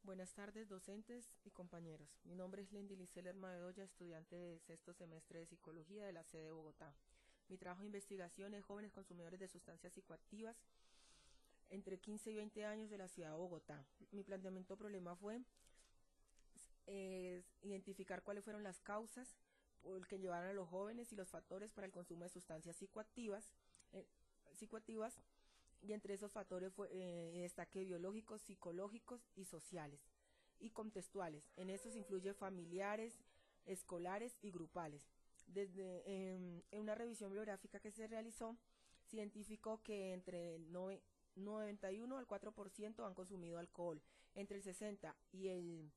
Buenas tardes, docentes y compañeros. Mi nombre es Lendy Liceler Bedoya, estudiante de sexto semestre de Psicología de la sede de Bogotá. Mi trabajo de investigación es jóvenes consumidores de sustancias psicoactivas entre 15 y 20 años de la ciudad de Bogotá. Mi planteamiento problema fue identificar cuáles fueron las causas por que llevaron a los jóvenes y los factores para el consumo de sustancias psicoactivas y entre esos factores destaqué biológicos, psicológicos y sociales y contextuales. En estos influyen familiares, escolares y grupales. En una revisión bibliográfica que se realizó, se identificó que entre el 91 al 4% han consumido alcohol, entre el 60 y el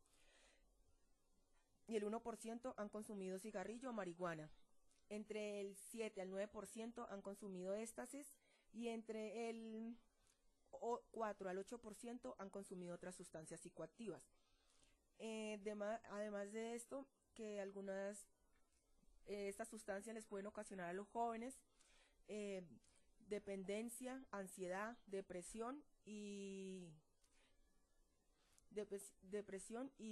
1% han consumido cigarrillo o marihuana, entre el 7 al 9% han consumido éxtasis y entre el 4 al 8% han consumido otras sustancias psicoactivas. Además de esto, que algunas estas sustancias les pueden ocasionar a los jóvenes dependencia, ansiedad, depresión y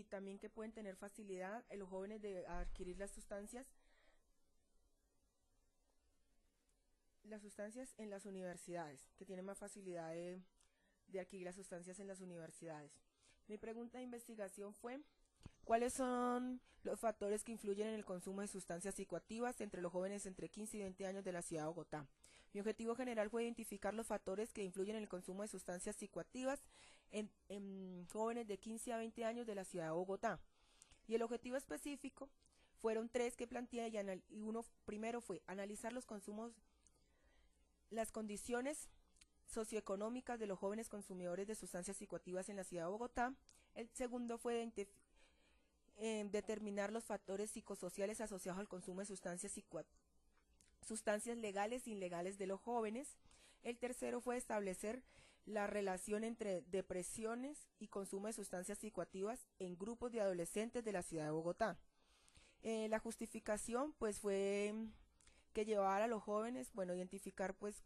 también que pueden tener facilidad en los jóvenes de adquirir las sustancias en las universidades, que tienen más facilidad de adquirir las sustancias en las universidades. Mi pregunta de investigación fue: ¿cuáles son los factores que influyen en el consumo de sustancias psicoactivas entre los jóvenes entre 15 y 20 años de la ciudad de Bogotá? Mi objetivo general fue identificar los factores que influyen en el consumo de sustancias psicoactivas en jóvenes de 15 a 20 años de la ciudad de Bogotá. Y el objetivo específico fueron tres que planteé y uno primero fue analizar los consumos, las condiciones socioeconómicas de los jóvenes consumidores de sustancias psicoactivas en la ciudad de Bogotá. El segundo fue determinar los factores psicosociales asociados al consumo de sustancias legales e ilegales de los jóvenes. El tercero fue establecer la relación entre depresiones y consumo de sustancias psicoactivas en grupos de adolescentes de la ciudad de Bogotá. La justificación pues fue que llevara a los jóvenes, identificar pues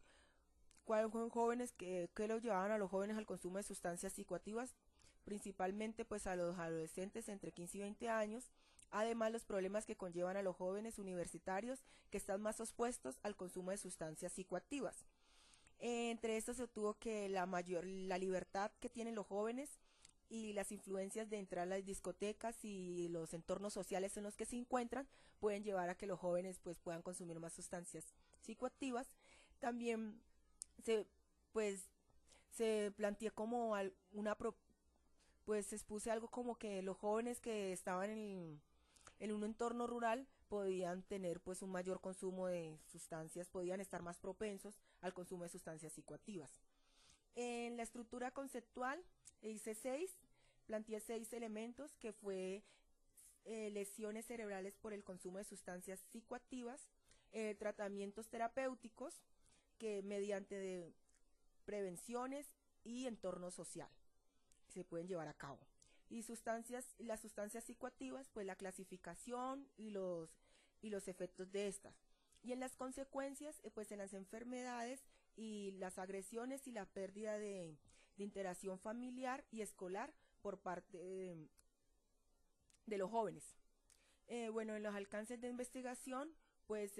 cuáles fueron jóvenes que los llevaban a los jóvenes al consumo de sustancias psicoactivas, principalmente pues a los adolescentes entre 15 y 20 años, además los problemas que conllevan a los jóvenes universitarios que están más expuestos al consumo de sustancias psicoactivas. Entre estos se obtuvo que la libertad que tienen los jóvenes y las influencias de entrar a las discotecas y los entornos sociales en los que se encuentran pueden llevar a que los jóvenes pues puedan consumir más sustancias psicoactivas. También se planteó como se expuse algo como que los jóvenes que estaban en un entorno rural podían tener pues un mayor consumo de sustancias, podían estar más propensos al consumo de sustancias psicoactivas. En la estructura conceptual planteé 6 elementos que fue lesiones cerebrales por el consumo de sustancias psicoactivas, tratamientos terapéuticos que mediante prevenciones y entorno social se pueden llevar a cabo. Y las sustancias psicoactivas, pues la clasificación y los efectos de estas. Y en las consecuencias, pues en las enfermedades y las agresiones y la pérdida de interacción familiar y escolar por parte de los jóvenes. En los alcances de investigación, pues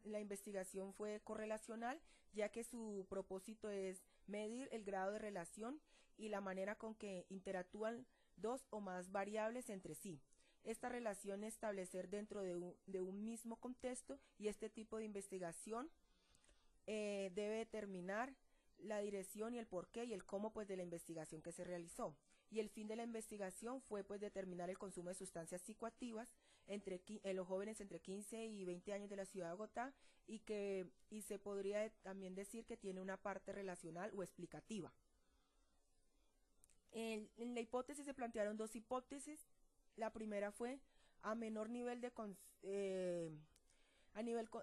la investigación fue correlacional, ya que su propósito es medir el grado de relación y la manera con que interactúan dos o más variables entre sí. Esta relación establecer dentro de un mismo contexto, y este tipo de investigación debe determinar la dirección y el porqué y el cómo pues de la investigación que se realizó. Y el fin de la investigación fue pues determinar el consumo de sustancias psicoactivas en los jóvenes entre 15 y 20 años de la ciudad de Bogotá, y se podría también decir que tiene una parte relacional o explicativa. En la hipótesis se plantearon dos hipótesis. La primera fue a menor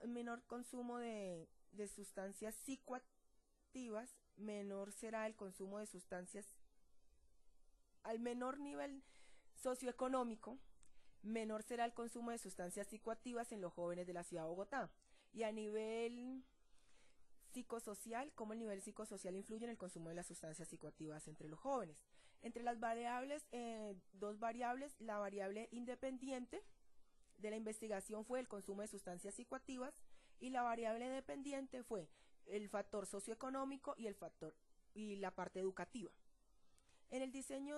menor consumo de sustancias psicoactivas, menor será el consumo de sustancias. Al menor nivel socioeconómico, menor será el consumo de sustancias psicoactivas en los jóvenes de la ciudad de Bogotá. Y a nivel psicosocial, cómo el nivel psicosocial influye en el consumo de las sustancias psicoactivas entre los jóvenes. Entre las variables, dos variables, la variable independiente de la investigación fue el consumo de sustancias psicoactivas y la variable dependiente fue el factor socioeconómico y el factor y la parte educativa. En el diseño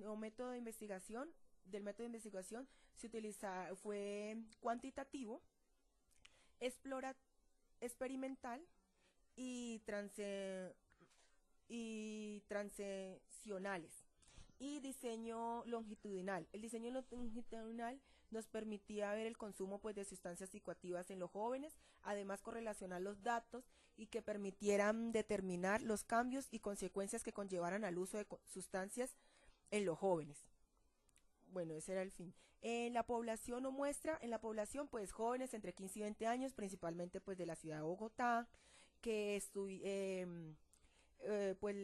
o método de investigación, del método de investigación fue cuantitativo, explora, experimental y, transicionales y diseño longitudinal. El diseño longitudinal nos permitía ver el consumo pues, de sustancias psicoactivas en los jóvenes, además correlacionar los datos y que permitieran determinar los cambios y consecuencias que conllevaran al uso de sustancias en los jóvenes. Bueno, ese era el fin. En la población o muestra, en la población, pues jóvenes entre 15 y 20 años, principalmente pues de la ciudad de Bogotá, que pues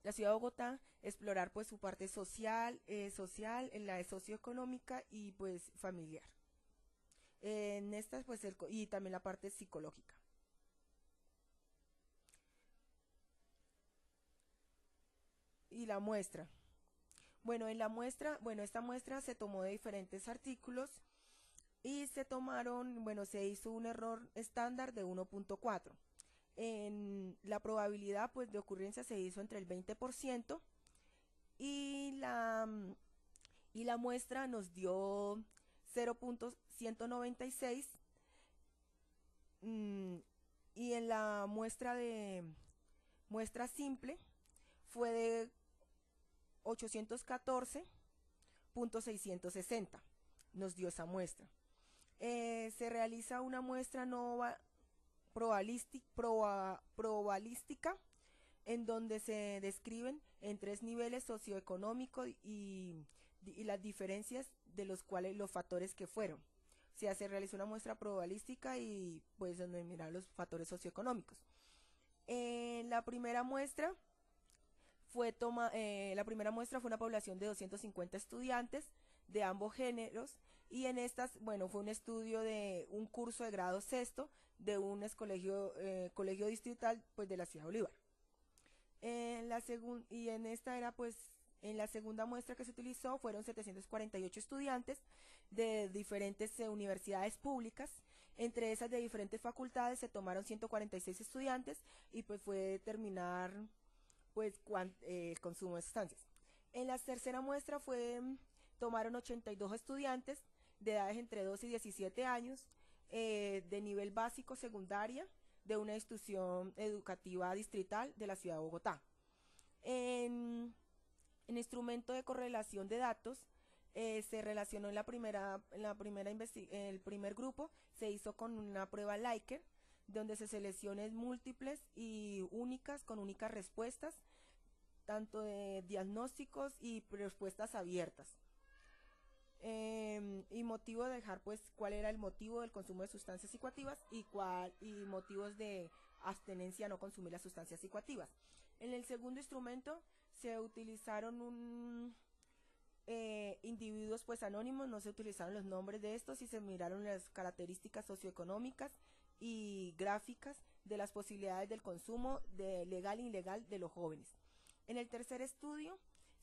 la ciudad de Bogotá, explorar pues su parte social, en la socioeconómica y pues familiar. En estas pues y también la parte psicológica. Y la muestra. Bueno, esta muestra se tomó de diferentes artículos y se hizo un error estándar de 1.4. En la probabilidad pues de ocurrencia se hizo entre el 20% y la muestra nos dio 0.196 y en la muestra simple fue de 814.660 nos dio esa muestra. Se realiza una muestra probabilística en donde se describen en 3 niveles socioeconómicos y las diferencias de los cuales los factores que fueron. O sea, se realizó una muestra probabilística y pues donde mirar los factores socioeconómicos. La primera muestra fue una población de 250 estudiantes de ambos géneros y en estas, bueno, fue un estudio de un curso de grado sexto de un colegio distrital pues de la ciudad de Bolívar. En la segunda muestra que se utilizó fueron 748 estudiantes de diferentes universidades públicas. Entre esas de diferentes facultades se tomaron 146 estudiantes y pues fue determinar pues el consumo de sustancias. En la tercera muestra tomaron 82 estudiantes de edades entre 12 y 17 años de nivel básico secundaria de una institución educativa distrital de la ciudad de Bogotá. En instrumento de correlación de datos se relacionó el primer grupo se hizo con una prueba Likert donde se selecciones múltiples y únicas con únicas respuestas tanto de diagnósticos y respuestas abiertas. Y motivo de dejar pues cuál era el motivo del consumo de sustancias psicoactivas y motivos de abstenencia a no consumir las sustancias psicoactivas. En el segundo instrumento se utilizaron individuos pues anónimos, no se utilizaron los nombres de estos y se miraron las características socioeconómicas y gráficas de las posibilidades del consumo de legal e ilegal de los jóvenes. En el tercer estudio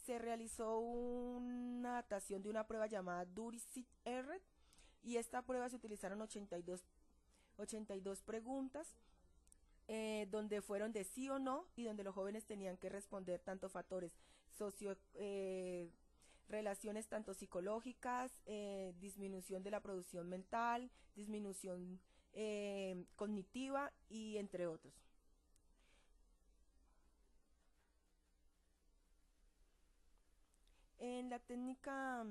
se realizó una adaptación de una prueba llamada Dury-Sit-Erret y esta prueba se utilizaron 82 preguntas donde fueron de sí o no y donde los jóvenes tenían que responder tanto factores relaciones tanto psicológicas, disminución de la producción mental, disminución cognitiva y entre otros. En la técnica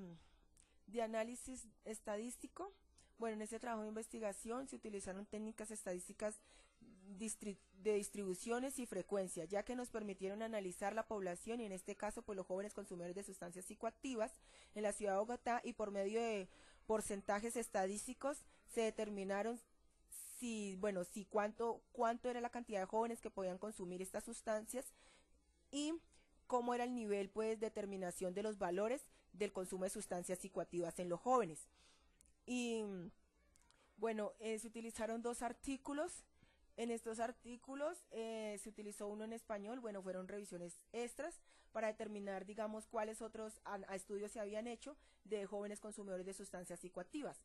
de análisis estadístico, bueno, en este trabajo de investigación se utilizaron técnicas estadísticas de distribuciones y frecuencia, ya que nos permitieron analizar la población y en este caso pues los jóvenes consumidores de sustancias psicoactivas en la ciudad de Bogotá y por medio de porcentajes estadísticos se determinaron cuánto era la cantidad de jóvenes que podían consumir estas sustancias y cómo era el nivel pues determinación de los valores del consumo de sustancias psicoactivas en los jóvenes. Y bueno, se utilizaron 2 artículos En estos artículos se utilizó uno en español, bueno, fueron revisiones extras para determinar, digamos, cuáles otros estudios se habían hecho de jóvenes consumidores de sustancias psicoactivas.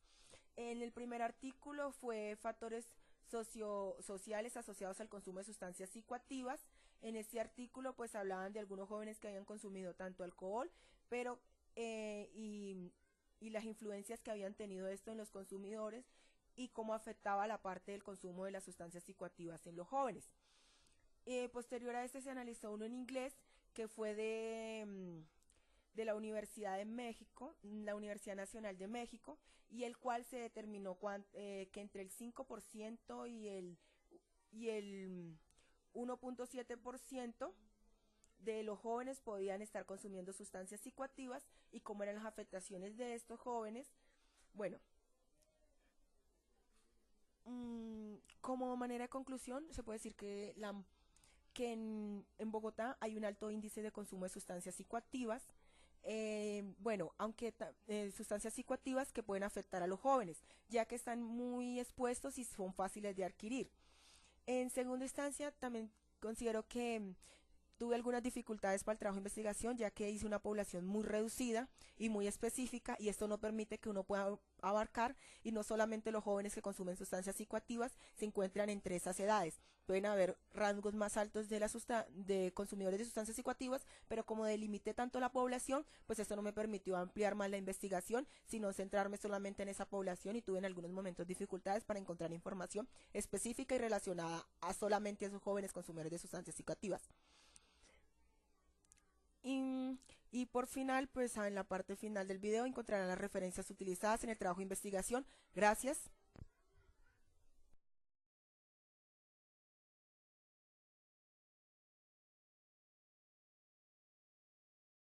En el primer artículo fue factores sociales asociados al consumo de sustancias psicoactivas. En este artículo pues hablaban de algunos jóvenes que habían consumido tanto alcohol, pero y las influencias que habían tenido esto en los consumidores y cómo afectaba la parte del consumo de las sustancias psicoactivas en los jóvenes. Posterior a este se analizó uno en inglés que fue de la Universidad de México, la Universidad Nacional de México, y el cual se determinó que entre el 5% y el 1.7% de los jóvenes podían estar consumiendo sustancias psicoactivas y cómo eran las afectaciones de estos jóvenes. Bueno, como manera de conclusión, se puede decir que en Bogotá hay un alto índice de consumo de sustancias psicoactivas. Bueno, aunque sustancias psicoactivas que pueden afectar a los jóvenes, ya que están muy expuestos y son fáciles de adquirir. En segunda instancia, también considero que tuve algunas dificultades para el trabajo de investigación, ya que hice una población muy reducida y muy específica, y esto no permite que uno pueda abarcar, y no solamente los jóvenes que consumen sustancias psicoactivas se encuentran entre esas edades. Pueden haber rangos más altos de consumidores de sustancias psicoactivas, pero como delimité tanto la población, pues esto no me permitió ampliar más la investigación, sino centrarme solamente en esa población, y tuve en algunos momentos dificultades para encontrar información específica y relacionada a solamente esos jóvenes consumidores de sustancias psicoactivas. Y por final, pues en la parte final del video encontrarán las referencias utilizadas en el trabajo de investigación. Gracias.